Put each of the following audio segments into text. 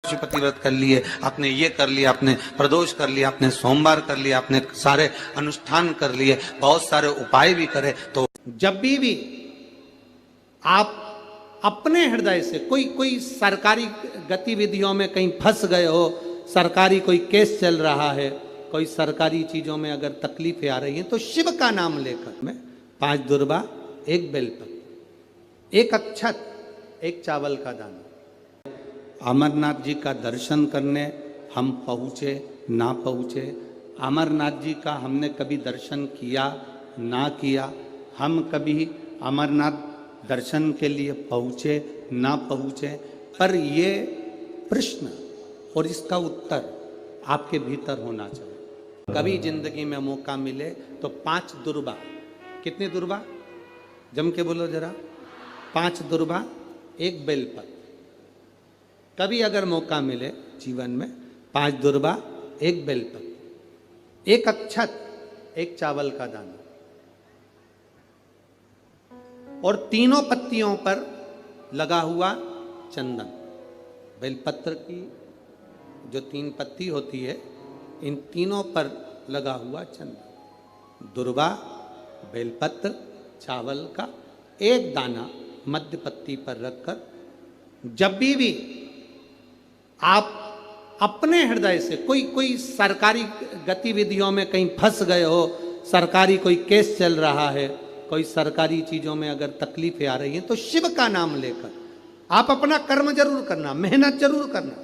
पशुपति व्रत कर लिए, आपने ये कर लिया, आपने प्रदोष कर लिया, आपने सोमवार कर लिया, आपने सारे अनुष्ठान कर लिए, बहुत सारे उपाय भी करे। तो जब भी आप अपने हृदय से कोई सरकारी गतिविधियों में कहीं फंस गए हो, सरकारी कोई केस चल रहा है, कोई सरकारी चीजों में अगर तकलीफें आ रही हैं, तो शिव का नाम लेकर में 5 दुर्बा, 1 बेलपत्र, 1 अक्षत, 1 चावल का दाना। अमरनाथ जी का दर्शन करने हम पहुँचे ना पहुँचे, अमरनाथ जी का हमने कभी दर्शन किया ना किया, हम कभी अमरनाथ दर्शन के लिए पहुँचे ना पहुँचे, पर ये प्रश्न और इसका उत्तर आपके भीतर होना चाहिए। कभी जिंदगी में मौका मिले तो 5 दुर्बा, कितनी दुर्बा जम के बोलो जरा, 5 दुर्बा, 1 बेलपत्र। कभी अगर मौका मिले जीवन में 5 दुर्बा, 1 बेलपत्र, 1 अक्षत, 1 चावल का दाना, और तीनों पत्तियों पर लगा हुआ चंदन। बेलपत्र की जो 3 पत्ती होती है, इन तीनों पर लगा हुआ चंदन, दुर्बा, बेलपत्र, चावल का 1 दाना मध्य पत्ती पर रखकर, जब भी आप अपने हृदय से कोई सरकारी गतिविधियों में कहीं फंस गए हो, सरकारी कोई केस चल रहा है, कोई सरकारी चीजों में अगर तकलीफें आ रही हैं, तो शिव का नाम लेकर आप अपना कर्म जरूर करना, मेहनत जरूर करना,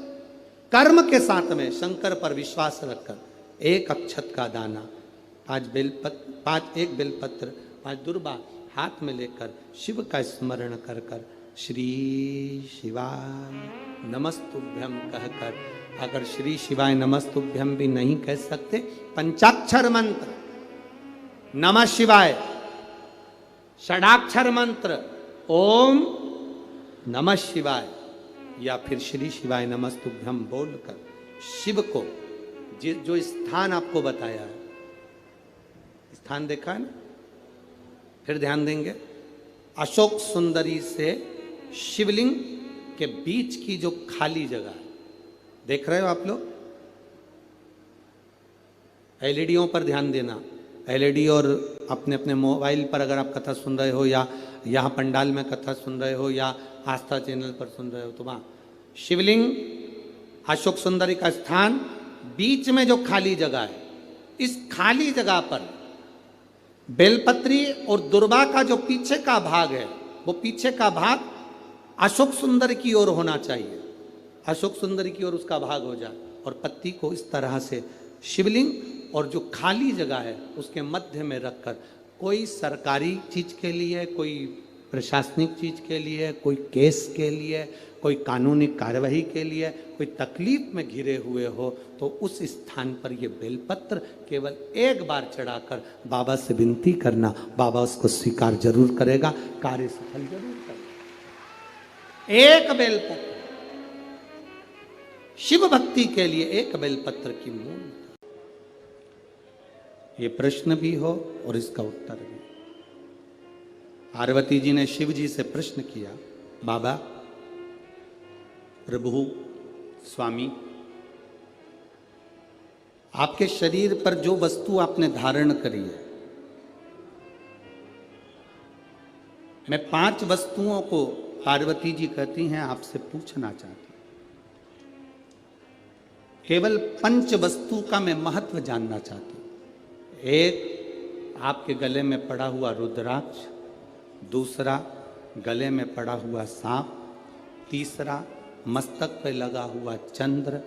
कर्म के साथ में शंकर पर विश्वास रखकर 1 अक्षत का दाना, 1 बेलपत्र, 5 दुर्बा हाथ में लेकर शिव का स्मरण कर कर श्री शिवाय नमस्तुभ्यम कहकर, अगर श्री शिवाय नमस्तुभ्यम भी नहीं कह सकते, पंचाक्षर मंत्र नमः शिवाय, षडाक्षर मंत्र ओम नमः शिवाय, या फिर श्री शिवाय नमस्तुभ्यम बोलकर शिव को जो स्थान आपको बताया है, स्थान देखा है ना, फिर ध्यान देंगे, अशोक सुंदरी से शिवलिंग के बीच की जो खाली जगह है, देख रहे हो आप लोग, एलईडीओं पर ध्यान देना, एलईडी और अपने अपने मोबाइल पर अगर आप कथा सुन रहे हो, या यहाँ पंडाल में कथा सुन रहे हो, या आस्था चैनल पर सुन रहे हो, तो वहाँ शिवलिंग, अशोक सुंदरी का स्थान, बीच में जो खाली जगह है, इस खाली जगह पर बेलपत्री और दुर्बा का जो पीछे का भाग है, वो पीछे का भाग अशोक सुंदर की ओर होना चाहिए, अशोक सुंदर की ओर उसका भाग हो जाए, और पत्ती को इस तरह से शिवलिंग और जो खाली जगह है उसके मध्य में रखकर, कोई सरकारी चीज के लिए, कोई प्रशासनिक चीज के लिए, कोई केस के लिए, कोई कानूनी कार्यवाही के लिए, कोई तकलीफ में घिरे हुए हो, तो उस स्थान पर ये बेलपत्र केवल 1 बार चढ़ाकर बाबा से विनती करना, बाबा उसको स्वीकार जरूर करेगा, कार्य सफल जरूर करेगा। 1 बेलपत्र, शिव भक्ति के लिए 1 बेलपत्र की मूल, ये प्रश्न भी हो और इसका उत्तर भी। पार्वती जी ने शिव जी से प्रश्न किया, बाबा, प्रभु, स्वामी, आपके शरीर पर जो वस्तु आपने धारण करी है, मैं 5 वस्तुओं को, पार्वती जी कहती हैं, आपसे पूछना चाहती हूं। केवल 5 वस्तु का मैं महत्व जानना चाहती हूं। 1, आपके गले में पड़ा हुआ रुद्राक्ष, 2, गले में पड़ा हुआ सांप, 3, मस्तक पे लगा हुआ चंद्र,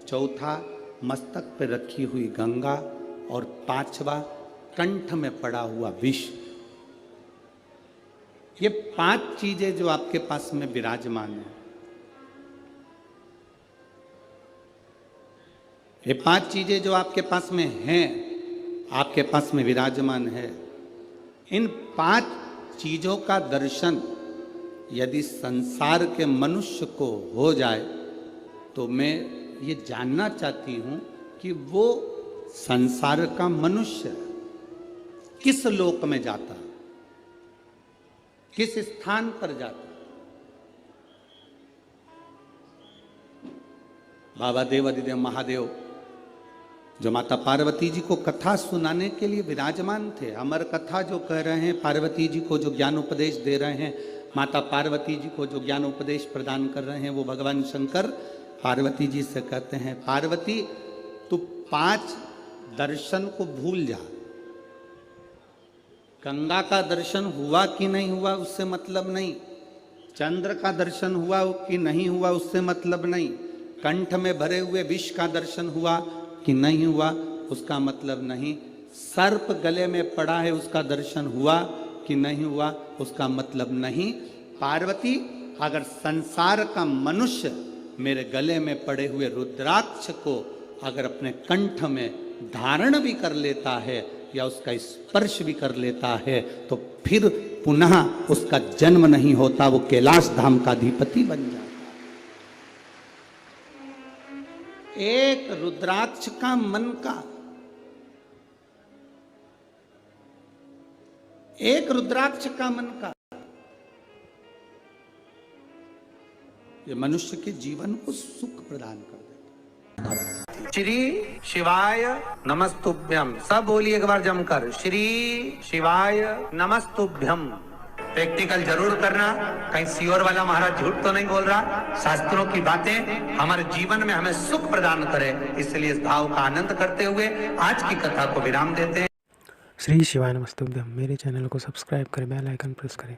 4, मस्तक पे रखी हुई गंगा, और 5वां, कंठ में पड़ा हुआ विष। ये 5 चीजें जो आपके पास में विराजमान है, ये 5 चीजें जो आपके पास में हैं, आपके पास में विराजमान है, इन 5 चीजों का दर्शन यदि संसार के मनुष्य को हो जाए, तो मैं ये जानना चाहती हूं कि वो संसार का मनुष्य किस लोक में जाता है, किस स्थान पर जाता है। बाबा देवादिदेव महादेव जो माता पार्वती जी को कथा सुनाने के लिए विराजमान थे, अमर कथा जो कह रहे हैं, पार्वती जी को जो ज्ञान उपदेश दे रहे हैं, माता पार्वती जी को जो ज्ञान उपदेश प्रदान कर रहे हैं, वो भगवान शंकर पार्वती जी से कहते हैं, पार्वती तू 5 दर्शन को भूल जा। गंगा का दर्शन हुआ कि नहीं हुआ उससे मतलब नहीं, चंद्र का दर्शन हुआ कि नहीं हुआ उससे मतलब नहीं, कंठ में भरे हुए विष का दर्शन हुआ कि नहीं हुआ उसका मतलब नहीं, सर्प गले में पड़ा है उसका दर्शन हुआ कि नहीं हुआ उसका मतलब नहीं। पार्वती अगर संसार का मनुष्य मेरे गले में पड़े हुए रुद्राक्ष को अगर अपने कंठ में धारण भी कर लेता है या उसका स्पर्श भी कर लेता है तो फिर पुनः उसका जन्म नहीं होता, वो कैलाश धाम का अधिपति बन जाता। एक रुद्राक्ष का मन का, एक रुद्राक्ष का मन का ये मनुष्य के जीवन को सुख प्रदान कर देता। श्री शिवाय नमस्तुभ्यम, सब बोलिए एक बार जमकर, श्री शिवाय नमस्तुभ्यम। प्रैक्टिकल जरूर करना, कहीं सियोर वाला महाराज झूठ तो नहीं बोल रहा। शास्त्रों की बातें हमारे जीवन में हमें सुख प्रदान करे, इसलिए इस भाव का आनंद करते हुए आज की कथा को विराम देते हैं। श्री शिवाय नमस्तुभ्यम। मेरे चैनल को सब्सक्राइब करें, बेल आइकन प्रेस करें।